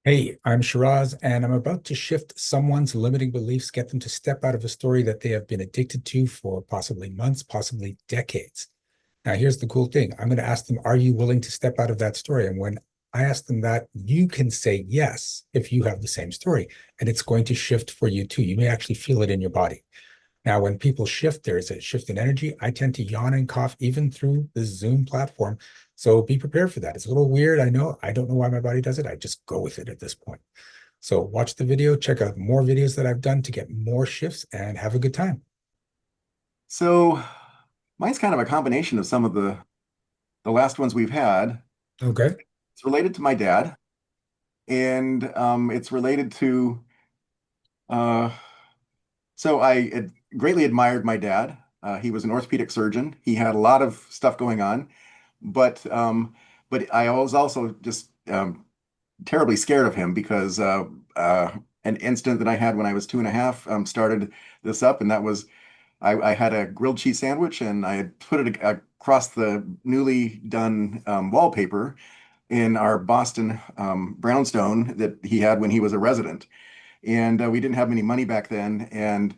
Hey, I'm Shiraz, and I'm about to shift someone's limiting beliefs, get them to step out of a story that they have been addicted to for possibly months, possibly decades. Now, here's the cool thing. I'm going to ask them, are you willing to step out of that story? And when I ask them that, you can say yes if you have the same story, and it's going to shift for you too. You may actually feel it in your body. Now, when people shift, there is a shift in energy. I tend to yawn and cough even through the Zoom platform. So be prepared for that. It's a little weird. I know. I don't know why my body does it. I just go with it at this point. So watch the video, check out more videos that I've done to get more shifts and have a good time. So mine's kind of a combination of some of the last ones we've had. Okay. It's related to my dad, and it's related to uh, so greatly admired my dad. He was an orthopedic surgeon. He had a lot of stuff going on, but I was also just terribly scared of him because an incident that I had when I was 2.5 started this up, and that was I had a grilled cheese sandwich and I had put it across the newly done wallpaper in our Boston brownstone that he had when he was a resident. And we didn't have any money back then, and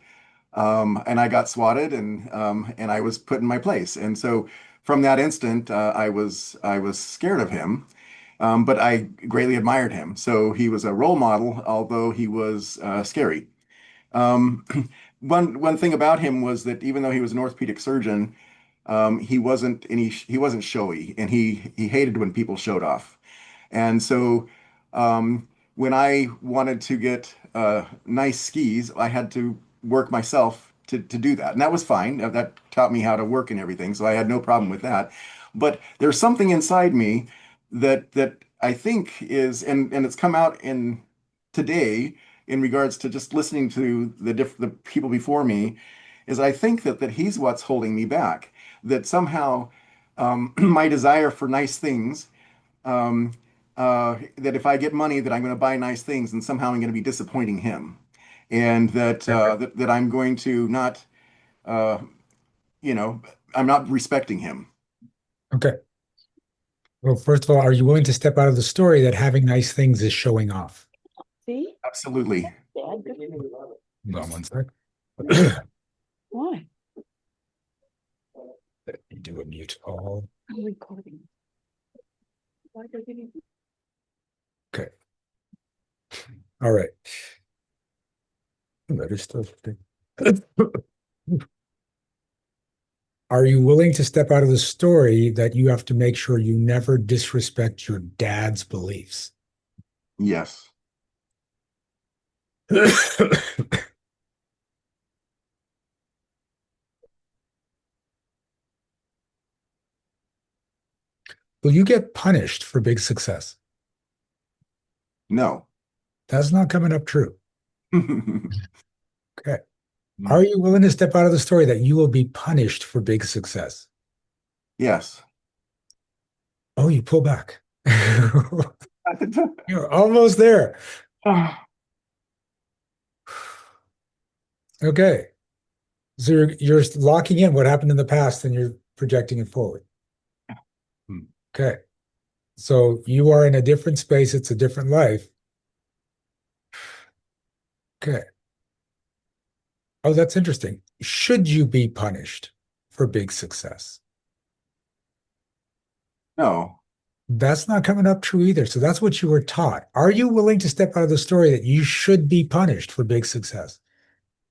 I got swatted and I was put in my place. And so from that instant, I was scared of him, but I greatly admired him. So he was a role model, although he was scary. Um, one thing about him was that even though he was an orthopedic surgeon, he wasn't showy, and he hated when people showed off. And so when I wanted to get nice skis, I had to work myself to do that, and that was fine. That taught me how to work and everything, so I had no problem with that. But there's something inside me that I think is, and it's come out in today in regards to just listening to the people before me, is I think that he's what's holding me back. That somehow my desire for nice things, um, that if I get money, that I'm going to buy nice things, and somehow I'm going to be disappointing him, and that I'm going to not, uh, you know, I'm not respecting him. Okay. Well, first of all, are you willing to step out of the story that having nice things is showing off? See? Absolutely. Dad, good. Hold on one sec. Why? Let me do a mute all. I'm recording. Why does it? Okay. All right. That is still. Are you willing to step out of the story that you have to make sure you never disrespect your dad's beliefs? Yes. Will you get punished for big success? No. That's not coming up true. Okay. Are you willing to step out of the story that you will be punished for big success? Yes. Oh, you pull back. You're almost there. Okay. So you're locking in what happened in the past and you're projecting it forward. Okay. So you are in a different space. It's a different life. Okay. Oh, that's interesting. Should you be punished for big success? No. That's not coming up true either. So that's what you were taught. Are you willing to step out of the story that you should be punished for big success?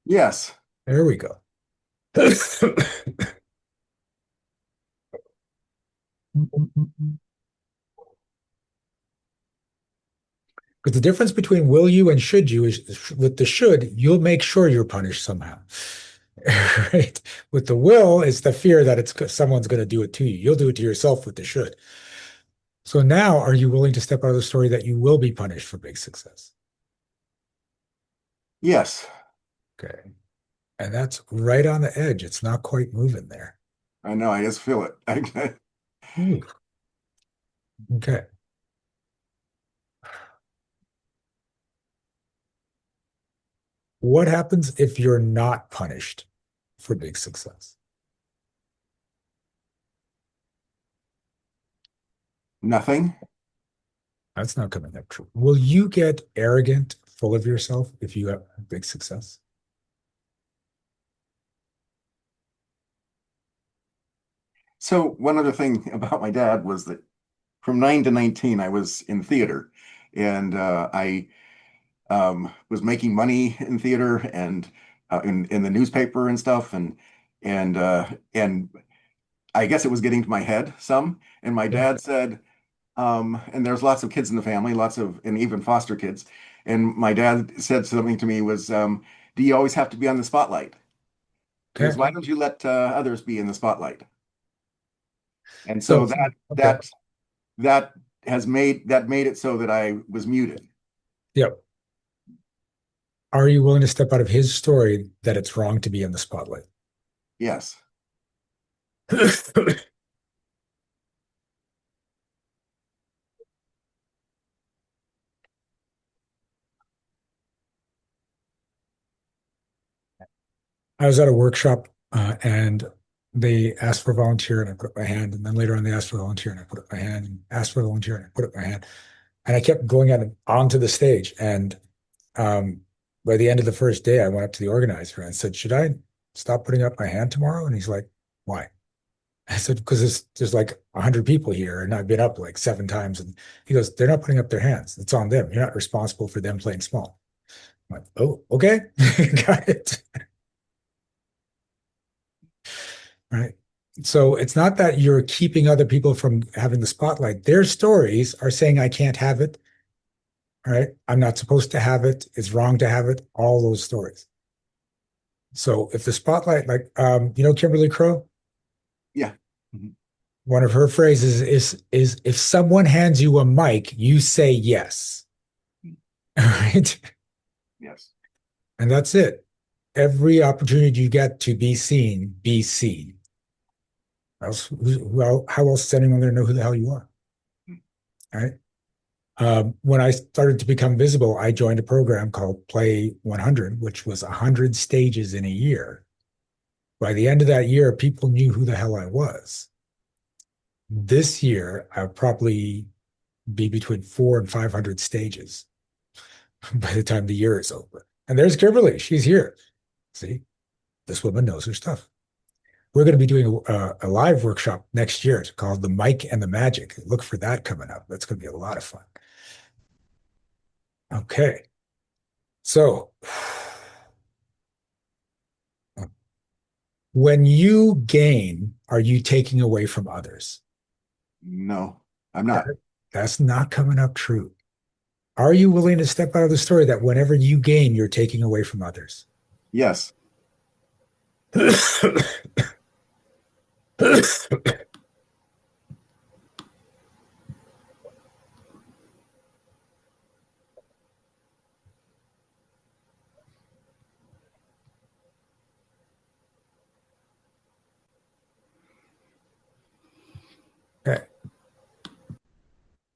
Yes. There we go. Because the difference between will you and should you is with the should, you'll make sure you're punished somehow. Right? With the will, it's the fear that it's someone's going to do it to you. You'll do it to yourself with the should. So now, are you willing to step out of the story that you will be punished for big success? Yes. Okay. And that's right on the edge. It's not quite moving there. I know. I just feel it. Ooh, okay. What happens if you're not punished for big success? Nothing. That's not coming up true. Will you get arrogant, full of yourself if you have big success? So one other thing about my dad was that from 9 to 19, I was in theater, and I was making money in theater and in the newspaper and stuff, and I guess it was getting to my head some. And my Yeah. dad said, and there's lots of kids in the family, lots of and even foster kids. And my dad said something to me was, "Do you always have to be on the spotlight?" He goes, Okay. "Why don't you let others be in the spotlight?" And So, so that okay. that that made it so that I was muted. Yep. Are you willing to step out of his story that it's wrong to be in the spotlight? Yes. I was at a workshop and they asked for a volunteer and I put up my hand. And then later on, they asked for a volunteer and I put up my hand and asked for a volunteer and I put up my hand. And I kept going out onto the stage. And um, by the end of the first day, I went up to the organizer and I said, "Should I stop putting up my hand tomorrow?" And he's like, "Why?" I said, "Because there's like 100 people here and I've been up like 7 times." And he goes, "They're not putting up their hands. It's on them. You're not responsible for them playing small." I'm like, "Oh, okay." Got it. Right. So it's not that you're keeping other people from having the spotlight. Their stories are saying, "I can't have it." Right. "I'm not supposed to have it. It's wrong to have it." All those stories. So if the spotlight, like, Kimberly Crow, Yeah. Mhm. one of her phrases is if someone hands you a mic, you say yes. All right. Yes. And that's it. Every opportunity you get to be seen, be seen. Else, how else is anyone going to know who the hell you are? All right. When I started to become visible, I joined a program called Play 100, which was 100 stages in a year. By the end of that year, people knew who the hell I was. This year, I'll probably be between 400 and 500 stages by the time the year is over. And there's Kimberly. She's here. See, this woman knows her stuff. We're going to be doing a live workshop next year. It's called The Mic and the Magic. Look for that coming up. That's going to be a lot of fun. Okay. So, when you gain, are you taking away from others? No, I'm That, not. that's not coming up true. Are you willing to step out of the story that whenever you gain, you're taking away from others? Yes. Okay.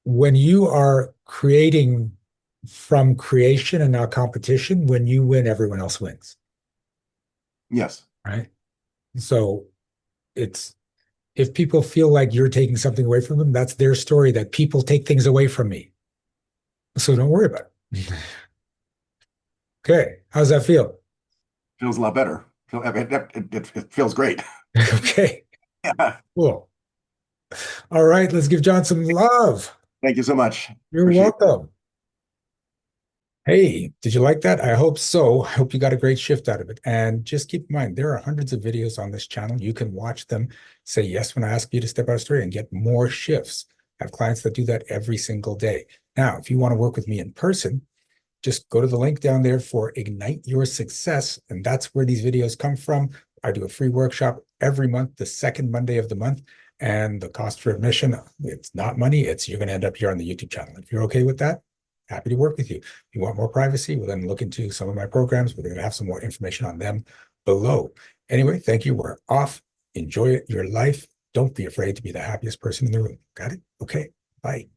When you are creating from creation and not competition, when you win, everyone else wins, Yes. right? So it's if people feel like you're taking something away from them, that's their story that people take things away from me. So don't worry about it. Okay. How's that feel? Feels a lot better. It feels great. Okay. Yeah. Cool. All right. Let's give John some love. Thank you so much. You're Appreciate it. welcome. Hey, did you like that? I hope so. I hope you got a great shift out of it. And just keep in mind, there are hundreds of videos on this channel. You can watch them, say yes when I ask you to step out of story and get more shifts. I have clients that do that every single day. Now, if you want to work with me in person, just go to the link down there for Ignite Your Success. And that's where these videos come from. I do a free workshop every month, the second Monday of the month. And the cost for admission, it's not money. It's you're going to end up here on the YouTube channel. If you're okay with that, happy to work with you. If you want more privacy, we'll then look into some of my programs. We're going to have some more information on them below. Anyway, thank you. We're off. Enjoy your life. Don't be afraid to be the happiest person in the room. Got it? Okay. Bye.